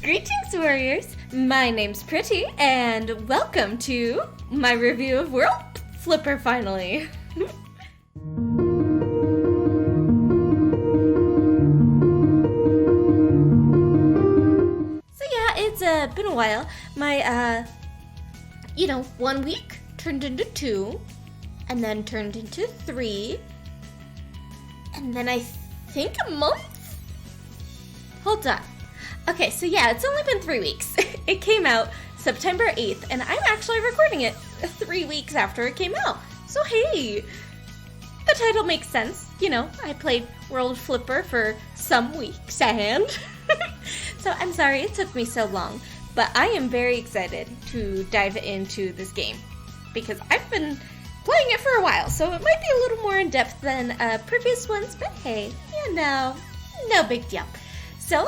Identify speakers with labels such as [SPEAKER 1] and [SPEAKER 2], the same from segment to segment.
[SPEAKER 1] Greetings, warriors! My name's Pretty, and welcome to my review of World Flipper, finally. So yeah, it's been a while. My, 1 week turned into 2, and then turned into 3, and then I think a month? Hold on. Okay, so yeah, it's only been 3 weeks. It came out September 8th, and I'm actually recording it 3 weeks after it came out. So hey, the title makes sense. You know, I played World Flipper for some weeks, and so I'm sorry it took me so long, but I am very excited to dive into this game because I've been playing it for a while, so it might be a little more in depth than previous ones, but hey, no big deal. So,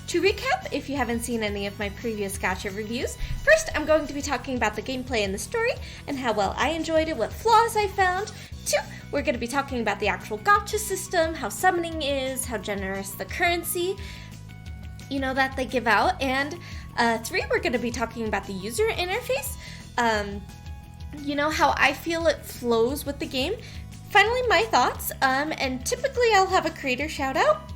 [SPEAKER 1] to recap, if you haven't seen any of my previous Gacha reviews, first I'm going to be talking about the gameplay and the story, and how well I enjoyed it, what flaws I found. 2, we're going to be talking about the actual Gacha system, how summoning is, how generous the currency, that they give out, and 3, we're going to be talking about the user interface, how I feel it flows with the game. Finally, my thoughts, and typically I'll have a creator shout out.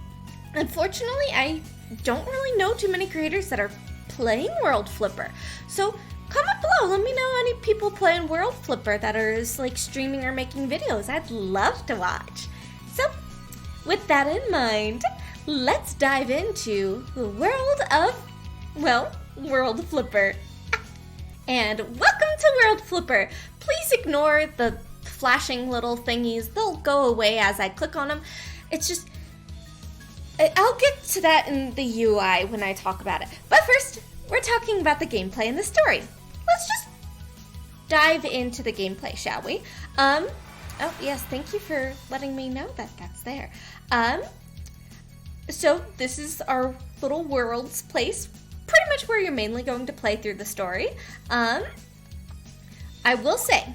[SPEAKER 1] Unfortunately, I don't really know too many creators that are playing World Flipper. So comment below, let me know any people playing World Flipper that are streaming or making videos. I'd love to watch. So with that in mind, let's dive into the world of, World Flipper. And welcome to World Flipper. Please ignore the flashing little thingies. They'll go away as I click on them. It's just, I'll get to that in the UI when I talk about it. But first, we're talking about the gameplay and the story. Let's just dive into the gameplay, shall we? Oh yes, thank you for letting me know that that's there. So this is our little world's place, pretty much where you're mainly going to play through the story. I will say,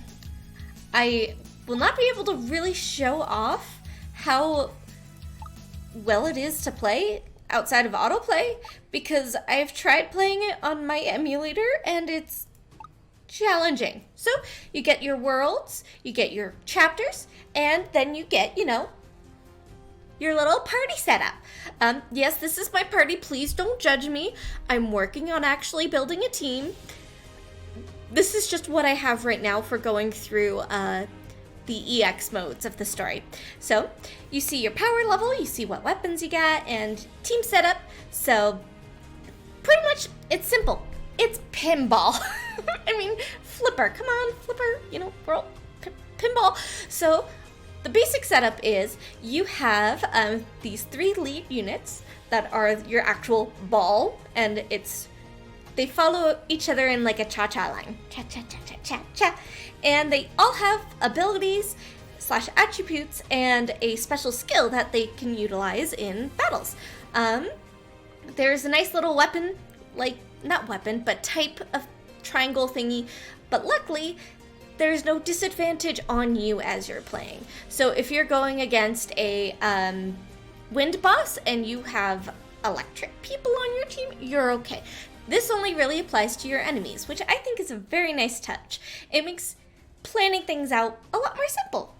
[SPEAKER 1] I will not be able to really show off how well it is to play outside of autoplay because I've tried playing it on my emulator and it's challenging. So you get your worlds, you get your chapters, and then you get, your little party setup. Yes, this is my party. Please don't judge me. I'm working on actually building a team. This is just what I have right now for going through the EX modes of the story. So you see your power level, you see what weapons you got, and team setup. So pretty much it's simple. It's pinball. I mean, Flipper. Come on, Flipper. World pinball. So the basic setup is you have these 3 lead units that are your actual ball, and they follow each other in like a cha-cha line. Cha-cha-cha-cha-cha-cha. And they all have abilities / attributes and a special skill that they can utilize in battles. There's a nice little weapon, not weapon, but type of triangle thingy, but luckily there's no disadvantage on you as you're playing. So if you're going against a wind boss and you have electric people on your team, you're okay. This only really applies to your enemies, which I think is a very nice touch. It makes planning things out a lot more simple.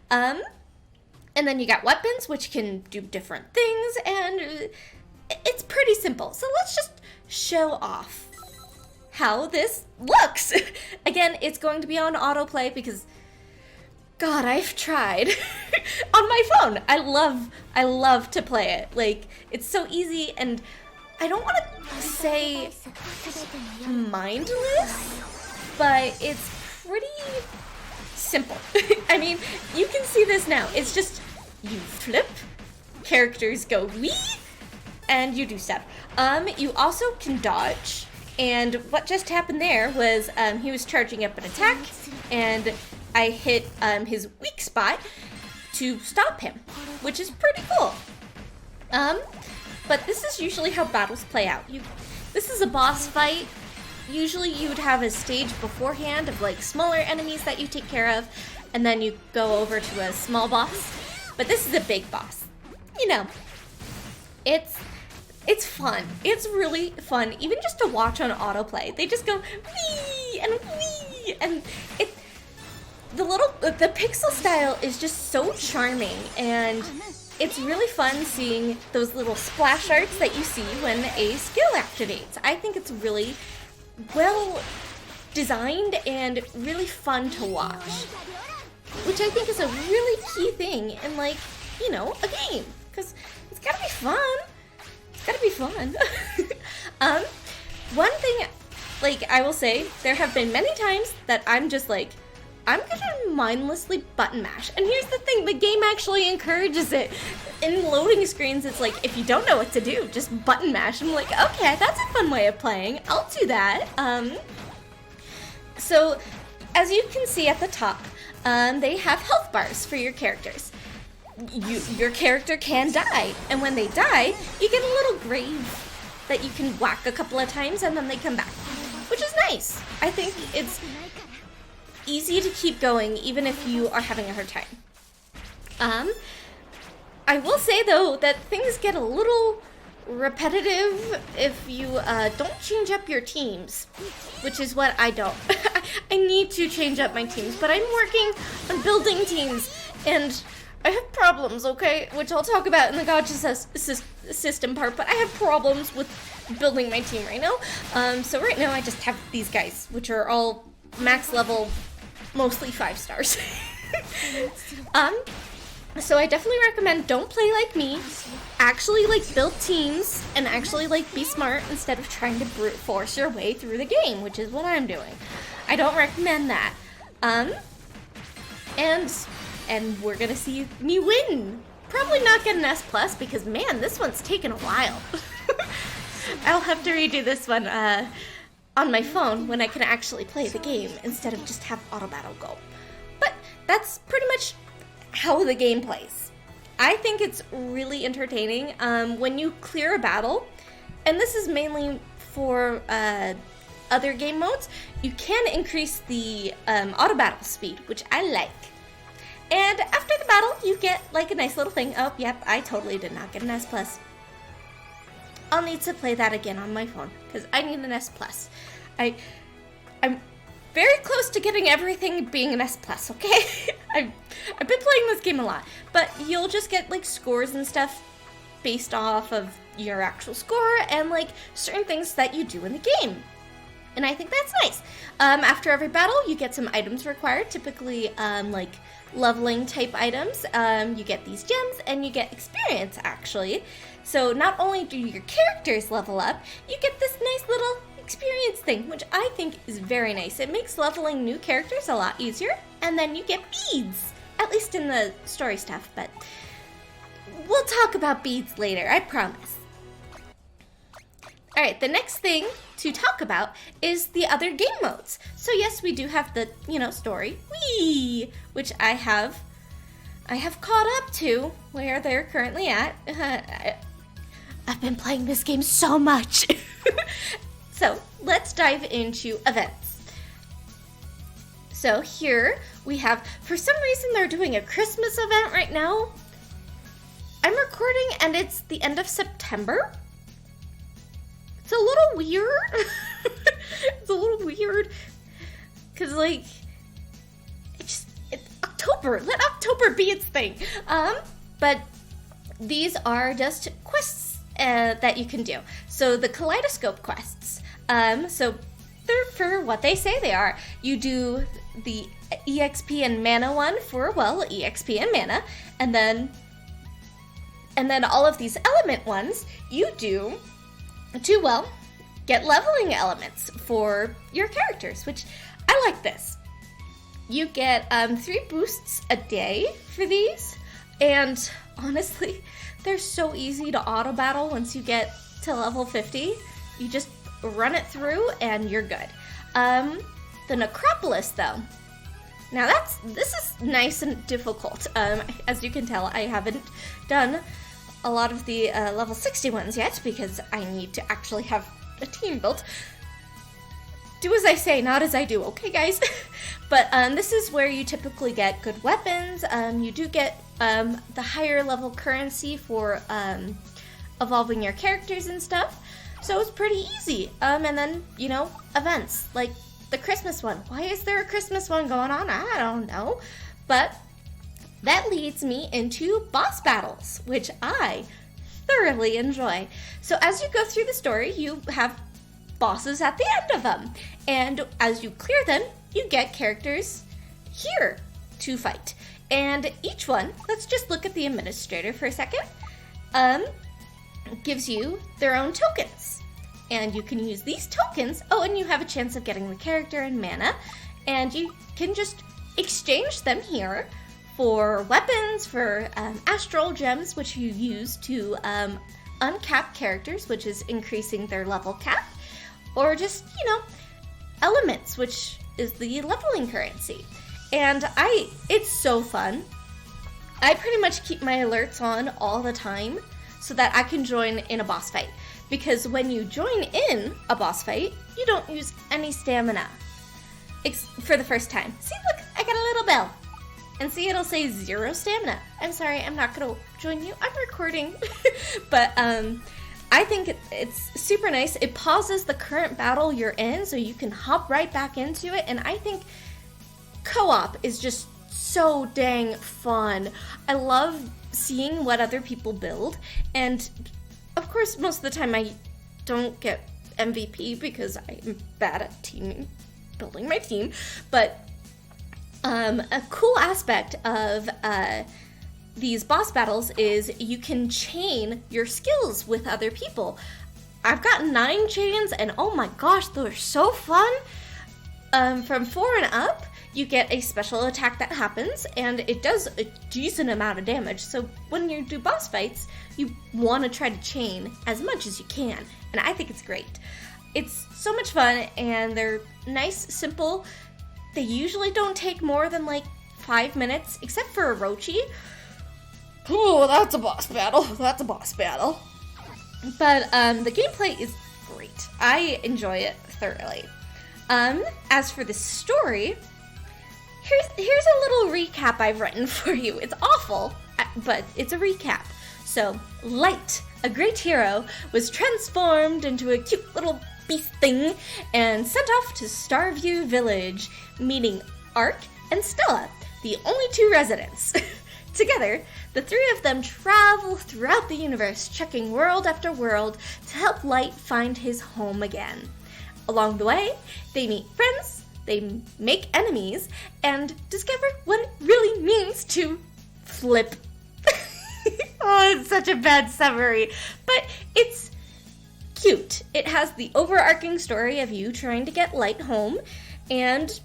[SPEAKER 1] And then you got weapons, which can do different things, and it's pretty simple. So let's just show off how this looks. Again, it's going to be on autoplay because, God, I've tried on my phone. I love to play it. It's so easy, and I don't want to say mindless, but it's pretty simple. I mean, you can see this now. It's just you flip, characters go wee, and you do stuff. You also can dodge, and what just happened there was he was charging up an attack, and I hit his weak spot to stop him, which is pretty cool. But this is usually how battles play out. This is a boss fight. Usually you would have a stage beforehand of smaller enemies that you take care of, and then you go over to a small boss. But this is a big boss. It's It's fun. It's really fun, even just to watch on autoplay. They just go wee and wee, and the pixel style is just so charming, and it's really fun seeing those little splash arts that you see when a skill activates. I think it's really well designed and really fun to watch, which I think is a really key thing in, like, you know, a game, because it's gotta be fun. It's gotta be fun. One thing, like, I will say, there have been many times that I'm just like, I'm gonna mindlessly button mash. And here's the thing, the game actually encourages it. In loading screens, it's like, if you don't know what to do, just button mash. I'm like, okay, that's a fun way of playing. I'll do that. So, as you can see at the top, they have health bars for your characters. Your character can die, and when they die, you get a little grave that you can whack a couple of times and then they come back, which is nice. I think it's easy to keep going even if you are having a hard time. I will say though that things get a little repetitive if you don't change up your teams, which is what I don't. I need to change up my teams, but I'm working on building teams, and I have problems, okay? Which I'll talk about in the Gacha system part, but I have problems with building my team right now. So right now I just have these guys, which are all max level, mostly 5 stars. So I definitely recommend don't play like me. Actually, like, build teams and actually, like, be smart instead of trying to brute force your way through the game, which is what I'm doing. I don't recommend that. And we're gonna see me win. Probably not get an S+, because man, this one's taken a while. I'll have to redo this one on my phone when I can actually play the game instead of just have auto battle go. But that's pretty much how the game plays. I think it's really entertaining when you clear a battle, and this is mainly for other game modes. You can increase the auto battle speed, which I like. And after the battle, you get like a nice little thing. Oh, yep, I totally did not get an S+. I'll need to play that again on my phone, because I need an S+. I'm very close to getting everything being an S+, okay? I've been playing this game a lot, but you'll just get like scores and stuff based off of your actual score and like certain things that you do in the game. And I think that's nice. After every battle, you get some items required, typically like leveling type items. You get these gems and you get experience, actually. So not only do your characters level up, you get this nice little experience thing, which I think is very nice. It makes leveling new characters a lot easier, and then you get beads, at least in the story stuff, but we'll talk about beads later, I promise. Alright, the next thing to talk about is the other game modes. So yes, we do have the, story, which I have caught up to where they're currently at. I've been playing this game so much. So let's dive into events. So here we have, for some reason they're doing a Christmas event right now. I'm recording and it's the end of September. It's a little weird. It's a little weird. Because, like, it's October. Let October be its thing. But these are just quests that you can do. So the kaleidoscope quests. So they're for what they say they are. You do the EXP and mana one for, well, EXP and mana. And then all of these element ones you do to, well, get leveling elements for your characters, which I like this. You get 3 boosts a day for these, and honestly, they're so easy to auto battle once you get to level 50. You just run it through and you're good. The Necropolis, though. Now this is nice and difficult. As you can tell, I haven't done a lot of the level 60 ones yet because I need to actually have a team built. Do as I say, not as I do, okay guys? But this is where you typically get good weapons. You do get the higher level currency for evolving your characters and stuff. So it's pretty easy. And then, events like the Christmas one. Why is there a Christmas one going on? I don't know. But that leads me into boss battles, which I thoroughly enjoy. So as you go through the story, you have bosses at the end of them. And as you clear them, you get characters here to fight. And each one, let's just look at the administrator for a second, gives you their own tokens. And you can use these tokens. Oh, and you have a chance of getting the character and mana. And you can just exchange them here for weapons, for astral gems, which you use to uncap characters, which is increasing their level cap, or just, elements, which is the leveling currency. And it's so fun. I pretty much keep my alerts on all the time so that I can join in a boss fight. Because when you join in a boss fight, you don't use any stamina for the first time. See, look, I got a little bell. And see, it'll say 0 stamina. I'm sorry, I'm not gonna join you. I'm recording. But I think it's super nice. It pauses the current battle you're in so you can hop right back into it. And I think co-op is just so dang fun. I love seeing what other people build. And of course, most of the time I don't get MVP because I'm bad at building my team. But a cool aspect of these boss battles is you can chain your skills with other people. I've got 9 chains, and oh my gosh, they're so fun. From 4 and up, you get a special attack that happens, and it does a decent amount of damage. So when you do boss fights, you want to try to chain as much as you can, and I think it's great. It's so much fun, and they're nice, simple. They usually don't take more than 5 minutes, except for Orochi. Oh, that's a boss battle. That's a boss battle. But the gameplay is great. I enjoy it thoroughly. As for the story, here's a little recap I've written for you. It's awful, but it's a recap. So, Light, a great hero, was transformed into a cute little beast thing and sent off to Starview Village, meeting Ark and Stella, the only 2 residents. Together, the 3 of them travel throughout the universe, checking world after world to help Light find his home again. Along the way, they meet friends, they make enemies, and discover what it really means to flip. Oh, it's such a bad summary, but it's cute. It has the overarching story of you trying to get Light home, and,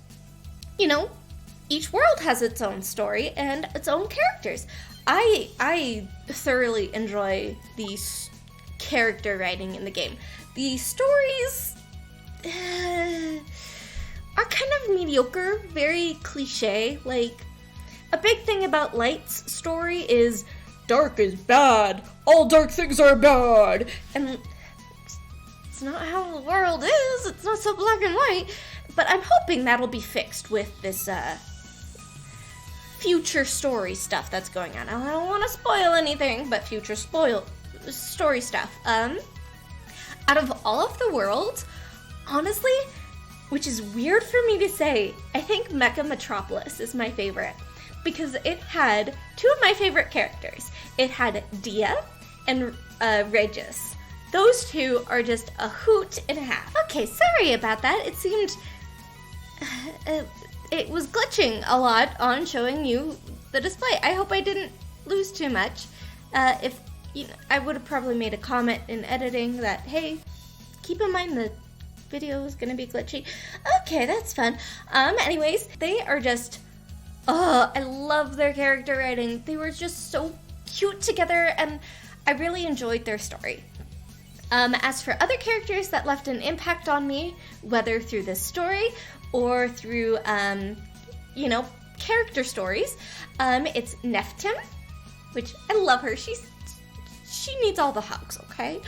[SPEAKER 1] each world has its own story and its own characters. I thoroughly enjoy the character writing in the game. The stories are kind of mediocre, very cliche. A big thing about Light's story is dark is bad. All dark things are bad. And it's not how the world is. It's not so black and white. But I'm hoping that'll be fixed with this future story stuff that's going on. I don't want to spoil anything, but future story stuff. Out of all of the worlds, honestly, which is weird for me to say, I think Mecha Metropolis is my favorite because it had 2 of my favorite characters. It had Dia and Regis. Those 2 are just a hoot and a half. Okay, sorry about that. It seemed it was glitching a lot on showing you the display. I hope I didn't lose too much. If I would have probably made a comment in editing that, hey, keep in mind the video is gonna be glitchy. Okay, that's fun. Anyways, they are just, I love their character writing. They were just so cute together, and I really enjoyed their story. As for other characters that left an impact on me, whether through this story or through, character stories, it's Neftim, which I love her. She needs all the hugs, okay?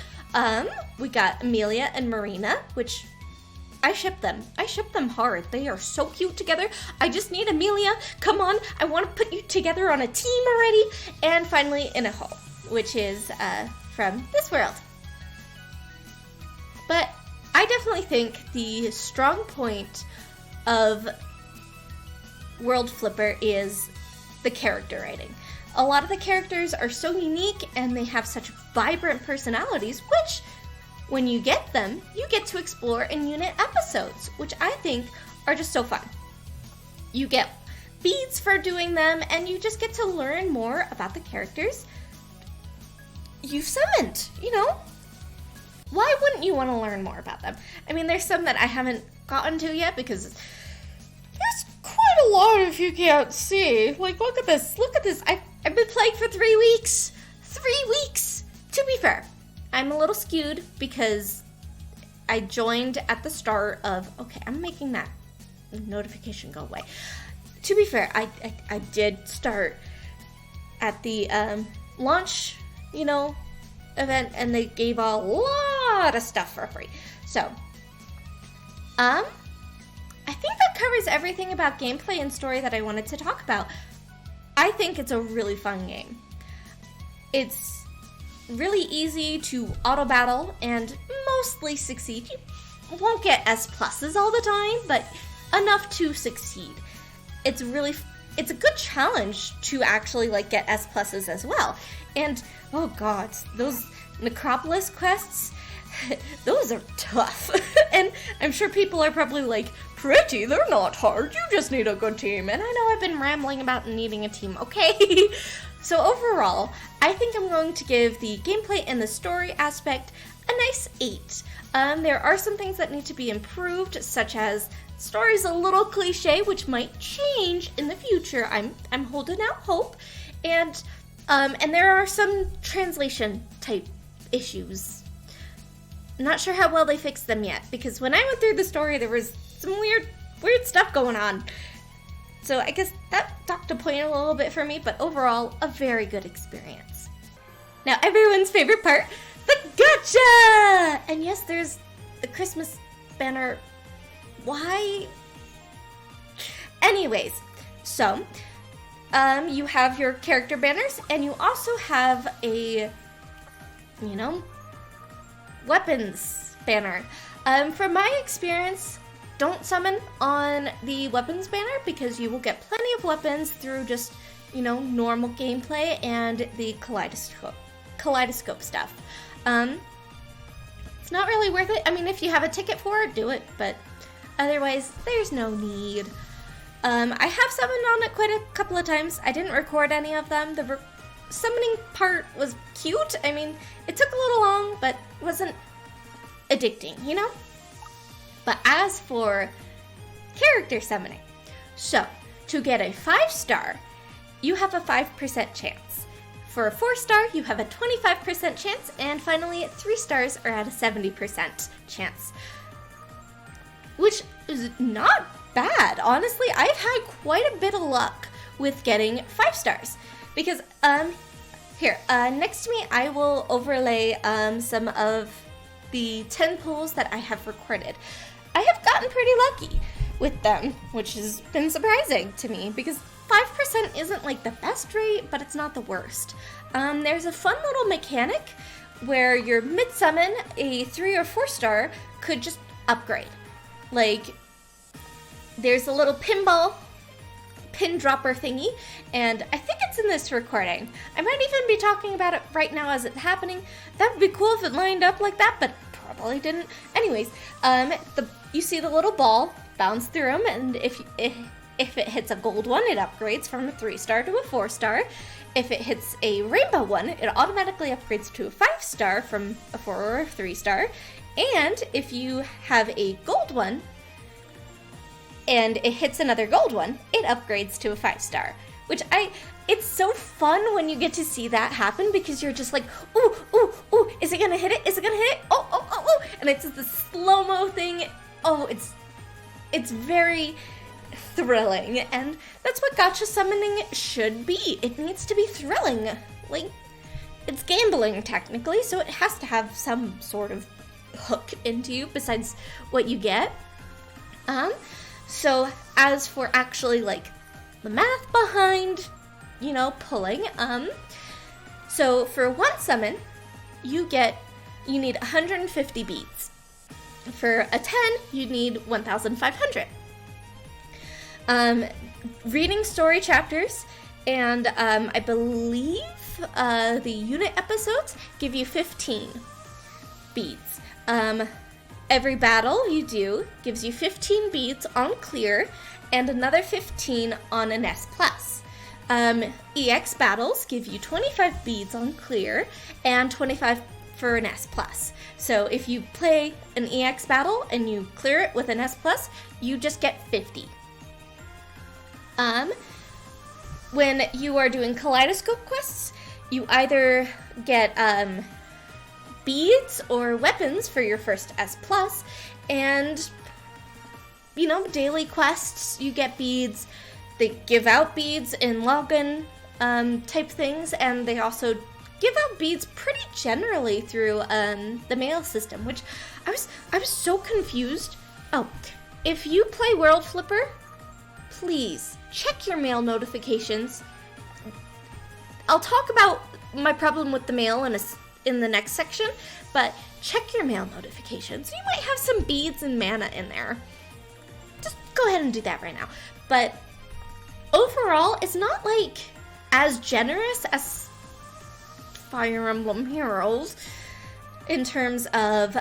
[SPEAKER 1] We got Amelia and Marina, which I ship them. I ship them hard. They are so cute together. I just need Amelia. Come on, I want to put you together on a team already. And finally, Inaho, which is from this world. But I definitely think the strong point of World Flipper is the character writing. A lot of the characters are so unique and they have such vibrant personalities, which, when you get them, you get to explore in unit episodes, which I think are just so fun. You get beads for doing them, and you just get to learn more about the characters you've summoned, you know? Why wouldn't you want to learn more about them? I mean, there's some that I haven't gotten to yet because there's quite a lot if you can't see. Like, look at this. I've been playing for 3 weeks. 3 weeks! To be fair, I'm a little skewed because I joined at the start of... Okay, I'm making that notification go away. To be fair, I did start at the launch, event, and they gave a lot of stuff for free. So, I think that covers everything about gameplay and story that I wanted to talk about. I think it's a really fun game. It's really easy to auto-battle and mostly succeed. You won't get S pluses all the time, but enough to succeed. It's a good challenge to actually get S pluses as well. And oh god, those Necropolis quests, those are tough. And I'm sure people are probably like, pretty, they're not hard, you just need a good team. And I know I've been rambling about needing a team, okay? So overall, I think I'm going to give the gameplay and the story aspect a nice 8. There are some things that need to be improved, such as story's a little cliche, which might change in the future. I'm holding out hope. And there are some translation type issues. I'm not sure how well they fixed them yet, because when I went through the story, there was some weird stuff going on. So I guess that docked a point a little bit for me, but overall, a very good experience. Now, everyone's favorite part, the gacha! And yes, there's the Christmas banner. Why? Anyways, so, you have your character banners, and you also have a, weapons banner. From my experience, don't summon on the weapons banner because you will get plenty of weapons through just, normal gameplay and the kaleidoscope stuff. It's not really worth it. I mean, if you have a ticket for it, do it, but otherwise, there's no need. I have summoned on it quite a couple of times. I didn't record any of them. The summoning part was cute. I mean, it took a little long, but wasn't addicting, But as for character summoning, so to get a 5-star, you have a 5% chance. For a 4-star, you have a 25% chance, and finally at 3 stars are at a 70% chance. Which is not bad, honestly. I've had quite a bit of luck with getting 5 stars. Because, here, next to me, I will overlay some of the 10 pulls that I have recorded. I have gotten pretty lucky with them, which has been surprising to me, because 5% isn't the best rate, but it's not the worst. There's a fun little mechanic where your mid-summon, a 3 or 4 star, could just upgrade. There's a little pin dropper thingy, and I think it's in this recording. I might even be talking about it right now as it's happening. That would be cool if it lined up like that, but probably didn't. Anyways, you see the little ball bounce through them, and if it hits a gold one, it upgrades from a 3-star to a 4-star. If it hits a rainbow one, it automatically upgrades to a 5-star from a 4 or a 3-star. And if you have a gold one, and it hits another gold one, it upgrades to a 5-star. It's so fun when you get to see that happen, because you're just like, ooh, ooh, ooh, is it gonna hit it? Is it gonna hit it? Oh, oh, oh, oh. And it's the slow-mo thing. Oh, it's very thrilling, and that's what gacha summoning should be. It needs to be thrilling. It's gambling technically, so it has to have some sort of hook into you besides what you get. So as for actually the math behind, pulling, so for one summon, you need 150 beads. For a 10, you need 1,500. Reading story chapters and I believe the unit episodes give you 15 beads. Every battle you do gives you 15 beads on clear and another 15 on an S+. EX battles give you 25 beads on clear and 25 for an S+. So if you play an EX battle and you clear it with an S+, you just get 50. When you are doing kaleidoscope quests, you either get beads or weapons for your first S+, and daily quests, you get beads. They give out beads in login type things, and they also give out beads pretty generally through the mail system, which I was so confused. Oh, if you play World Flipper, please check your mail notifications. I'll talk about my problem with the mail in the next section, but check your mail notifications. You might have some beads and mana in there. Just go ahead and do that right now. But overall, it's not like as generous as Fire Emblem Heroes in terms of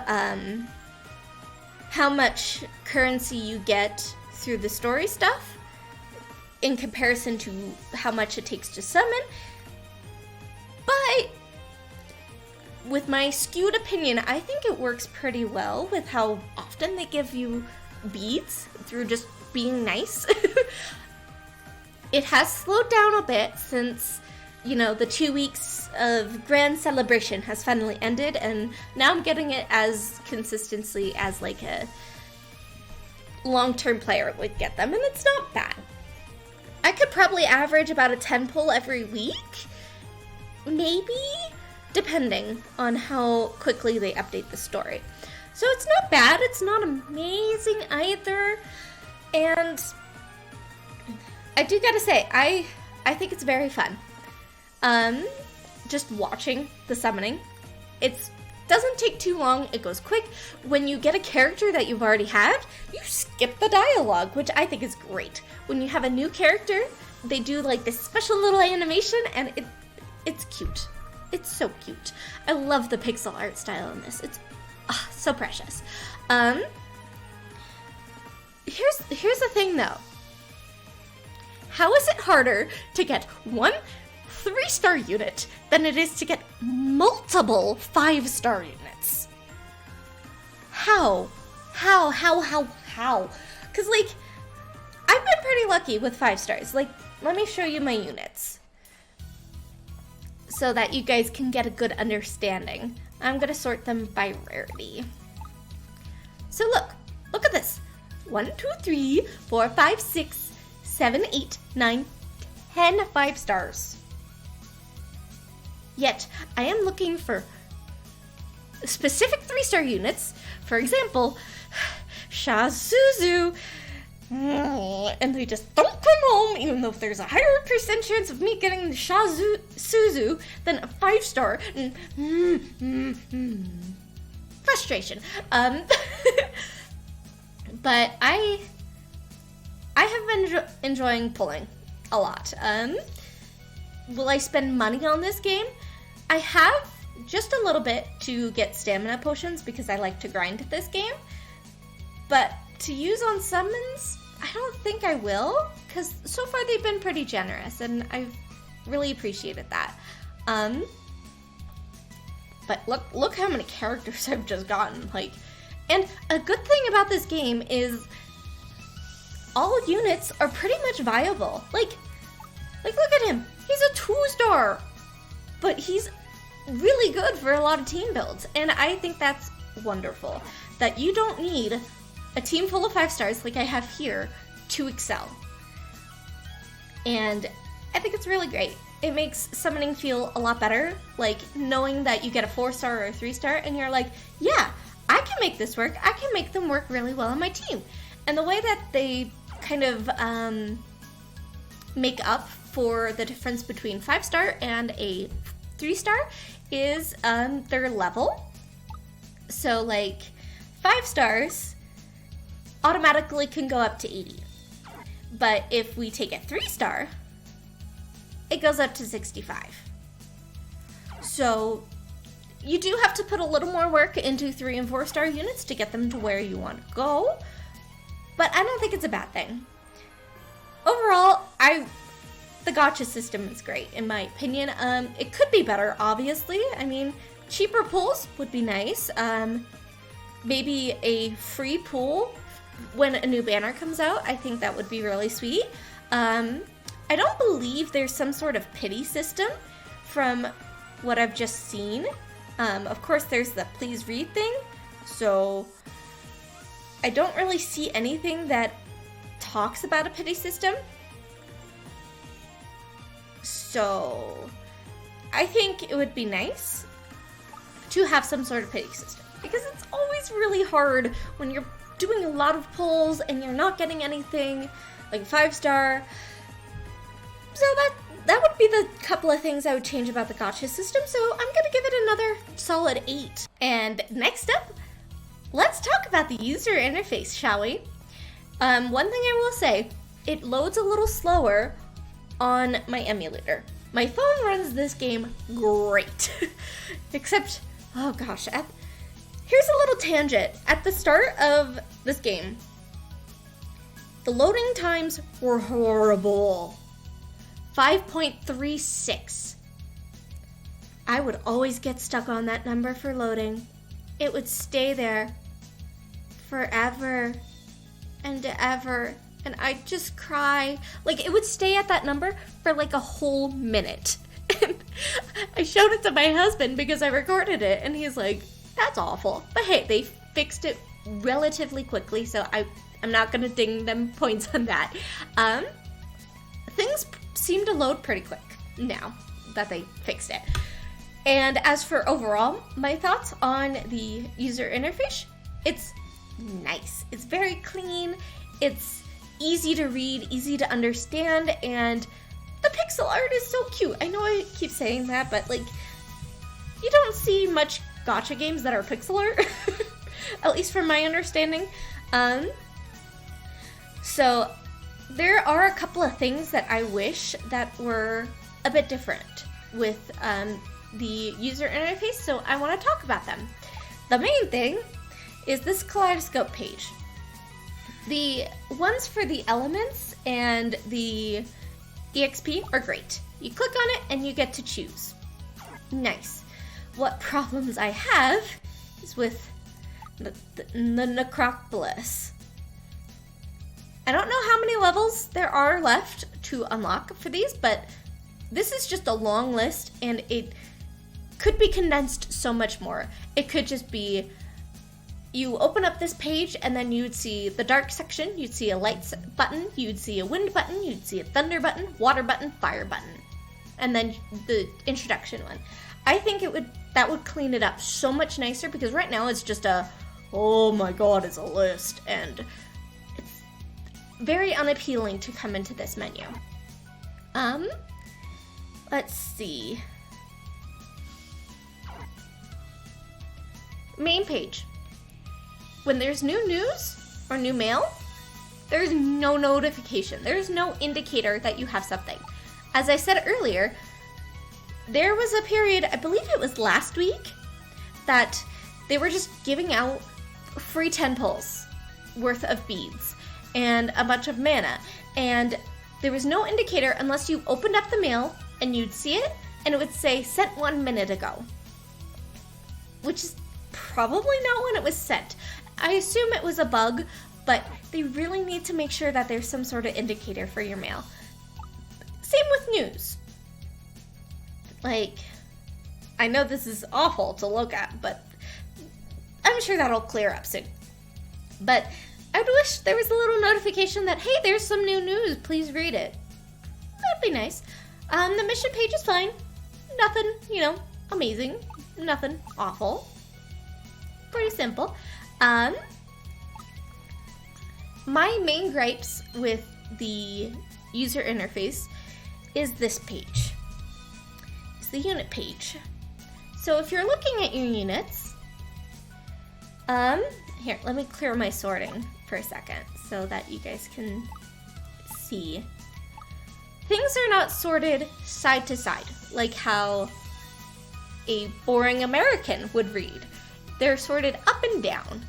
[SPEAKER 1] how much currency you get through the story stuff in comparison to how much it takes to summon. But with my skewed opinion, I think it works pretty well with how often they give you beads through just being nice. It has slowed down a bit since, the 2 weeks of grand celebration has finally ended, and now I'm getting it as consistently as like a long-term player would get them, and it's not bad. I could probably average about a 10 pull every week, maybe, depending on how quickly they update the story. So it's not bad, it's not amazing either, and I do gotta say, I think it's very fun. Just watching the summoning. It doesn't take too long, it goes quick. When you get a character that you've already had, you skip the dialogue, which I think is great. When you have a new character, they do like this special little animation, and it's cute. It's so cute. I love the pixel art style in this. It's so precious. Here's the thing though. How is it harder to get one 3-star unit than it is to get multiple 5-star units? How? Because, I've been pretty lucky with 5 stars. Let me show you my units so that you guys can get a good understanding. I'm going to sort them by rarity. So look at this. 1, 2, 3, 4, 5, 6, 7, 8, 9, 10 5 stars. Yet, I am looking for specific 3-star units. For example, Shazuzu. And they just don't come home, even though there's a higher percent chance of me getting the Shazuzu than a 5-star. Frustration. But I have been enjoying pulling a lot. Will I spend money on this game? I have just a little bit to get stamina potions because I like to grind this game. But to use on summons, I don't think I will, because so far they've been pretty generous, and I've really appreciated that. But look how many characters I've just gotten. And a good thing about this game is all units are pretty much viable. Look at him. He's a 2-star, but he's really good for a lot of team builds, and I think that's wonderful. That you don't need a team full of 5 stars like I have here to excel. And I think it's really great. It makes summoning feel a lot better, knowing that you get a 4-star or a 3-star, and you're like, yeah, I can make this work. I can make them work really well on my team. And the way that they kind of make up for the difference between 5-star and a 3-star is their level. So like 5 stars automatically can go up to 80. But if we take a 3-star, it goes up to 65. So you do have to put a little more work into 3 and 4-star units to get them to where you want to go. But I don't think it's a bad thing. Overall, the gacha system is great, in my opinion. It could be better, obviously. I mean, cheaper pools would be nice. Maybe a free pool when a new banner comes out. I think that would be really sweet. I don't believe there's some sort of pity system from what I've just seen. Of course, there's the please read thing. So I don't really see anything that talks about a pity system. So I think it would be nice to have some sort of pity system, because it's always really hard when you're doing a lot of polls and you're not getting anything like 5-star. So that would be the couple of things I would change about the gacha system. So I'm gonna give it another solid 8. And next up, let's talk about the user interface, shall we? One thing I will say, it loads a little slower on my emulator. My phone runs this game great. Except, oh gosh, here's a little tangent. At the start of this game, the loading times were horrible. 5.36. I would always get stuck on that number for loading. It would stay there forever and ever, and I'd just cry. Like, it would stay at that number for like a whole minute. And I showed it to my husband because I recorded it, and he's like, that's awful. But hey, they fixed it relatively quickly, so I'm not gonna ding them points on that. Things seem to load pretty quick now that they fixed it. And as for overall, my thoughts on the user interface, it's nice. It's very clean. It's easy to read, easy to understand, and the pixel art is so cute. I know I keep saying that, but like, you don't see much gacha games that are pixel art, at least from my understanding. So there are a couple of things that I wish that were a bit different with the user interface, so I want to talk about them. The main thing is this kaleidoscope page. The ones for the elements and the EXP are great. You click on it and you get to choose. Nice. What problems I have is with the necropolis. I don't know how many levels there are left to unlock for these, but this is just a long list, and it could be condensed so much more. It could just be, you open up this page and then you'd see the dark section, you'd see a light button, you'd see a wind button, you'd see a thunder button, water button, fire button, and then the introduction one. I think that would clean it up so much nicer, because right now it's just oh my god, it's a list, and it's very unappealing to come into this menu. Let's see. Main page. When there's new news or new mail, there's no notification. There's no indicator that you have something. As I said earlier, there was a period, I believe it was last week, that they were just giving out free 10 pulls worth of beads and a bunch of mana. And there was no indicator unless you opened up the mail and you'd see it, and it would say, sent 1 minute ago. Which is probably not when it was sent. I assume it was a bug, but they really need to make sure that there's some sort of indicator for your mail. Same with news. Like, I know this is awful to look at, but I'm sure that'll clear up soon. But I'd wish there was a little notification that, hey, there's some new news, please read it. That'd be nice. The mission page is fine. Nothing, amazing. Nothing awful. Pretty simple. My main gripes with the user interface is this page. It's the unit page. So if you're looking at your units, here, let me clear my sorting for a second so that you guys can see. Things are not sorted side to side, like how a boring American would read. They're sorted up and down.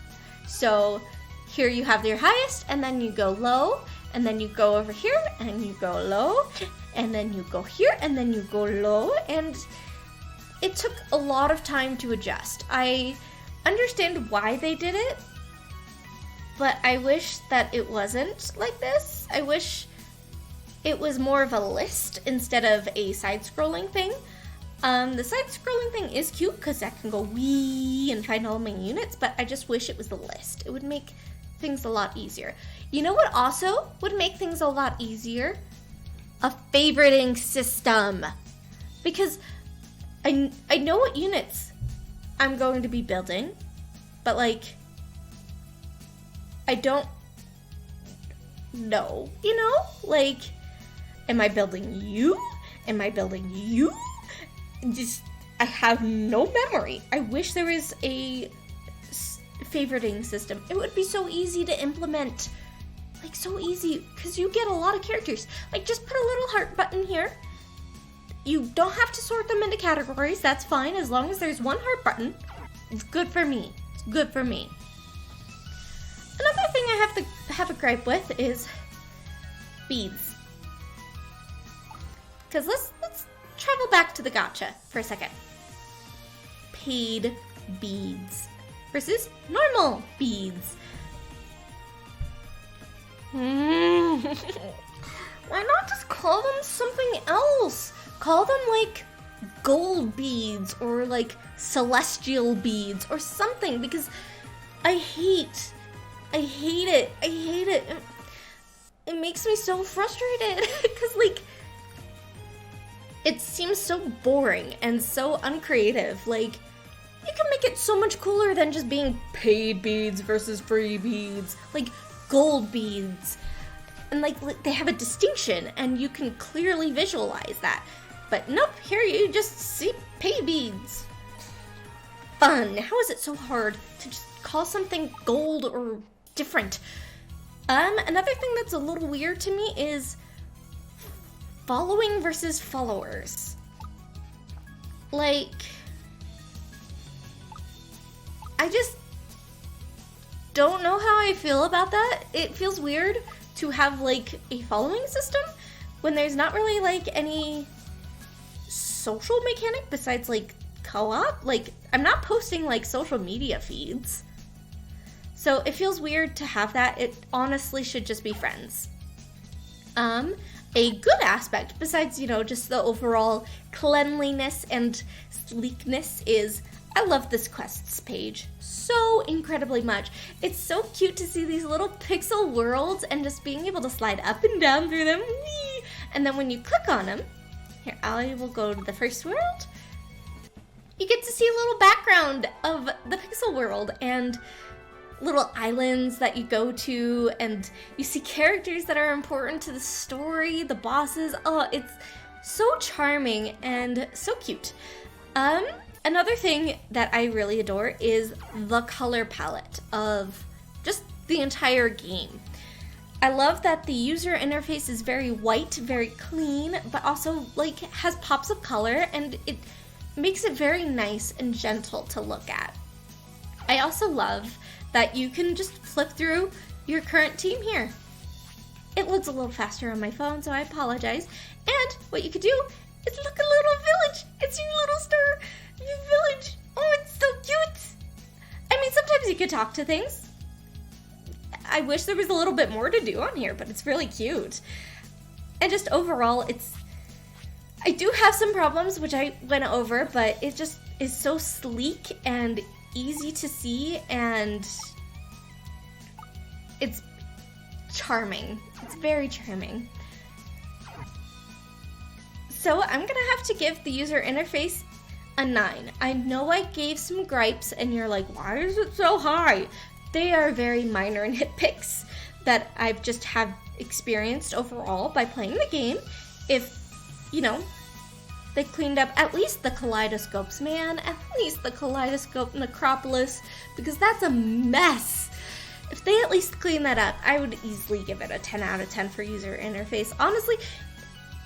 [SPEAKER 1] So here you have your highest, and then you go low, and then you go over here, and you go low, and then you go here, and then you go low, and it took a lot of time to adjust. I understand why they did it, but I wish that it wasn't like this. I wish it was more of a list instead of a side-scrolling thing. The side-scrolling thing is cute because I can go wee and find all my units, but I just wish it was the list. It would make things a lot easier. You know what also would make things a lot easier? A favoriting system. Because I know what units I'm going to be building, but like, I don't know, you know? Like, am I building you? Am I building you? I have no memory. I wish there was a favoriting system. It would be so easy to implement. Like, so easy, because you get a lot of characters. Like, just put a little heart button here. You don't have to sort them into categories. That's fine, as long as there's one heart button. It's good for me. It's good for me. Another thing I have to have a gripe with is beads. Because let's travel back to the gacha for a second. Paid beads versus normal beads. Why not just call them something else? Call them like gold beads or like celestial beads or something, because I hate it. It makes me so frustrated because like it seems so boring and so uncreative. Like, you can make it so much cooler than just being paid beads versus free beads. Like, gold beads. And like, they have a distinction and you can clearly visualize that. But nope, here you just see pay beads. Fun. How is it so hard to just call something gold or different? Another thing that's a little weird to me is following versus followers. Like, I just don't know how I feel about that. It feels weird to have like a following system when there's not really like any social mechanic besides like co-op. Like, I'm not posting like social media feeds. So it feels weird to have that. It honestly should just be friends. A good aspect, besides, you know, just the overall cleanliness and sleekness, is I love this quests page so incredibly much. It's so cute to see these little pixel worlds and just being able to slide up and down through them. Whee! And then when you click on them, here, I will go to the first world. You get to see a little background of the pixel world and little islands that you go to, and you see characters that are important to the story, the bosses. Oh, it's so charming and so cute. Another thing that I really adore is the color palette of just the entire game. I love that the user interface is very white, very clean, but also like has pops of color, and it makes it very nice and gentle to look at. I also love that you can just flip through your current team here. It loads a little faster on my phone, so I apologize. And what you could do is look, a little village. It's your little star, your village. Oh, it's so cute. I mean, sometimes you could talk to things. I wish there was a little bit more to do on here, but it's really cute. And just overall, I do have some problems, which I went over, but it just is so sleek and easy to see, and it's charming. It's very charming. So I'm gonna have to give the user interface a 9. I know I gave some gripes and you're like, why is it so high? They are very minor nitpicks that I've just have experienced overall by playing the game. If, you know, they cleaned up at least the kaleidoscopes, man. At least the kaleidoscope necropolis, because that's a mess. If they at least clean that up, I would easily give it a 10 out of 10 for user interface. Honestly,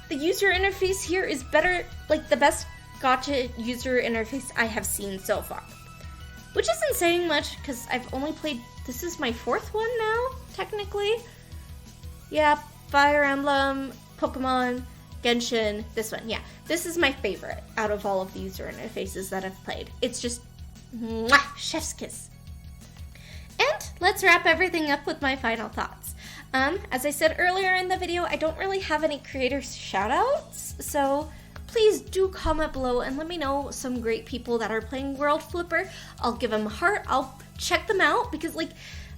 [SPEAKER 1] the user interface here is better, like the best Gacha user interface I have seen so far. Which isn't saying much, because I've only played, this is my 4th one now, technically. Yeah, Fire Emblem, Pokemon, Genshin, this one, yeah. This is my favorite out of all of the user interfaces that I've played. It's just, mwah, chef's kiss. And let's wrap everything up with my final thoughts. As I said earlier in the video, I don't really have any creator shoutouts, so please do comment below and let me know some great people that are playing World Flipper. I'll give them a heart, I'll check them out, because like,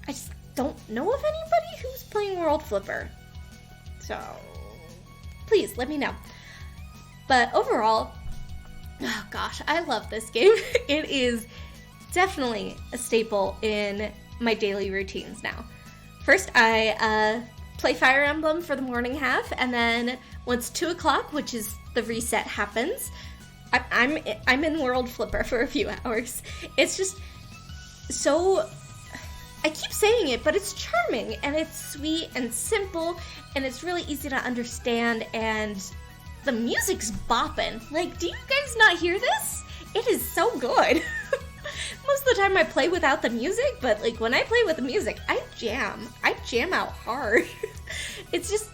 [SPEAKER 1] I just don't know of anybody who's playing World Flipper. So, please let me know. But overall, oh gosh, I love this game. It is definitely a staple in my daily routines now. First, I play Fire Emblem for the morning half, and then once 2 o'clock, which is the reset, happens, I'm in World Flipper for a few hours. It's just so, I keep saying it, but it's charming, and it's sweet and simple, and it's really easy to understand, and the music's bopping. Like, do you guys not hear this? It is so good. Most of the time I play without the music, but like when I play with the music, I jam out hard. It's just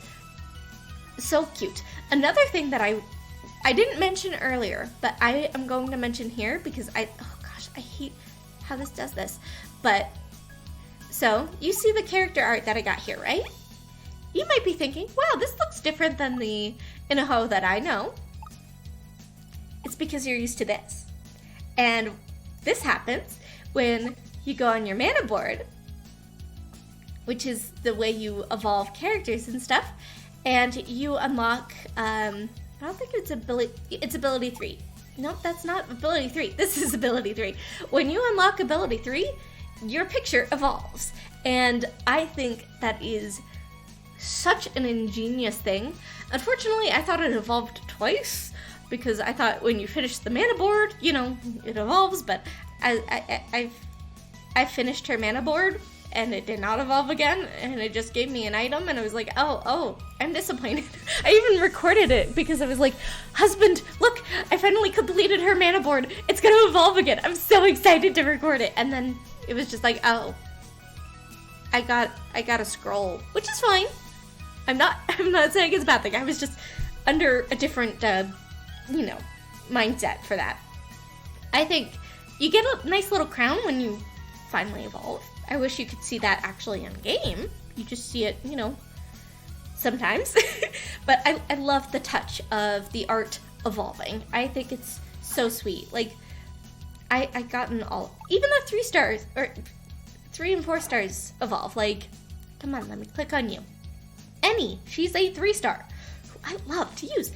[SPEAKER 1] so cute. Another thing that I didn't mention earlier, but I am going to mention here because oh gosh, I hate how this does this. But, so, you see the character art that I got here, right? You might be thinking, wow, this looks different than the Inaho that I know. It's because you're used to this. And this happens when you go on your mana board, which is the way you evolve characters and stuff, and you unlock, I don't think it's ability 3. Nope, that's not ability 3. This is ability 3. When you unlock ability 3, your picture evolves. And I think that is such an ingenious thing. Unfortunately, I thought it evolved twice, because I thought when you finish the mana board, you know, it evolves, but I finished her mana board, and it did not evolve again, and it just gave me an item, and I was like, oh, I'm disappointed. I even recorded it, because I was like, husband, look, I finally completed her mana board. It's gonna evolve again. I'm so excited to record it. And then it was just like, oh, I got a scroll, which is fine. I'm not saying it's a bad thing. I was just under a different, mindset for that. I think you get a nice little crown when you finally evolve. I wish you could see that actually in game. You just see it, sometimes. But I love the touch of the art evolving. I think it's so sweet. Like, I gotten all, even the 3 stars, or 3 and 4 stars evolve. Like, come on, let me click on you. Annie, she's a 3-star, who I love to use.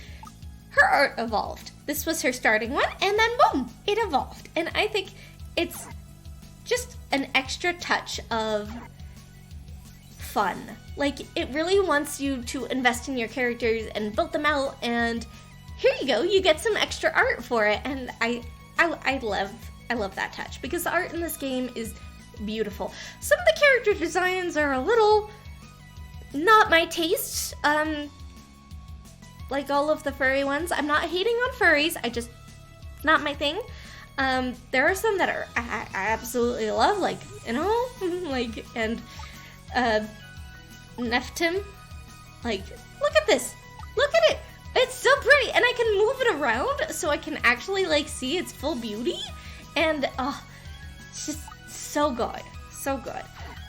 [SPEAKER 1] Her art evolved. This was her starting one, and then boom, it evolved. And I think it's just an extra touch of fun. Like, it really wants you to invest in your characters and build them out, and here you go, you get some extra art for it. And I love that touch, because the art in this game is beautiful. Some of the character designs are a little not my taste, like all of the furry ones. I'm not hating on furries, not my thing. There are some that I absolutely love, like, like, and, Neftim, like, look at this, look at it, it's so pretty, and I can move it around, so I can actually, like, see its full beauty, and, it's just so good, so good.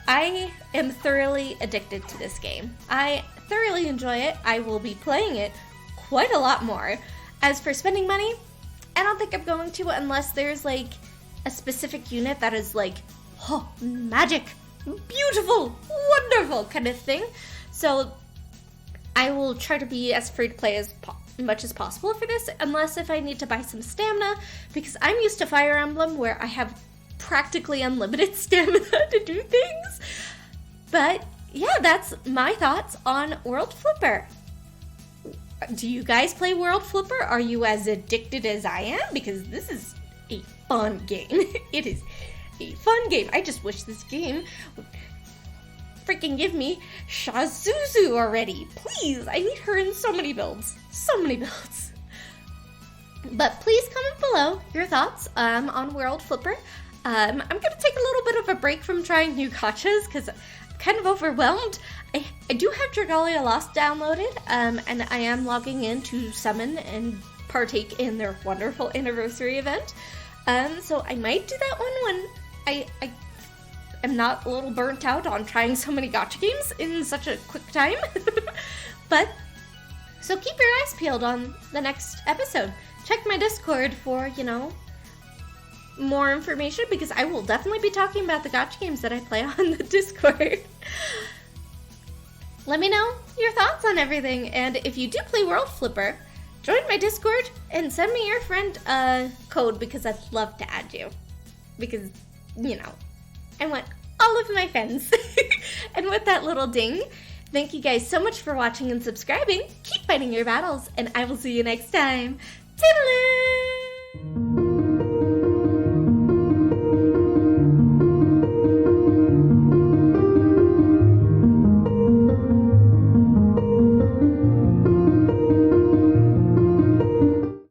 [SPEAKER 1] I am thoroughly addicted to this game. I thoroughly enjoy it. I will be playing it quite a lot more. As for spending money, I don't think I'm going to, unless there's like a specific unit that is like, oh, magic, beautiful, wonderful kind of thing. So I will try to be as free to play as much as possible for this, unless if I need to buy some stamina, because I'm used to Fire Emblem where I have practically unlimited stamina to do things. But yeah, that's my thoughts on World Flipper. Do you guys play World Flipper? Are you as addicted as I am? Because this is a fun game. It is a fun game. I just wish this game would freaking give me Shazuzu already. Please, I need her in so many builds. So many builds. But please comment below your thoughts on World Flipper. I'm going to take a little bit of a break from trying new gachas because I'm kind of overwhelmed. I do have Dragalia Lost downloaded, and I am logging in to summon and partake in their wonderful anniversary event. So I might do that one when I am not a little burnt out on trying so many gacha games in such a quick time. But, so keep your eyes peeled on the next episode. Check my Discord for, more information, because I will definitely be talking about the gacha games that I play on the Discord. Let me know your thoughts on everything, and if you do play World Flipper, join my Discord and send me your friend code, because I'd love to add you. Because, I want all of my friends. And with that little ding, thank you guys so much for watching and subscribing. Keep fighting your battles, and I will see you next time. Toodaloo!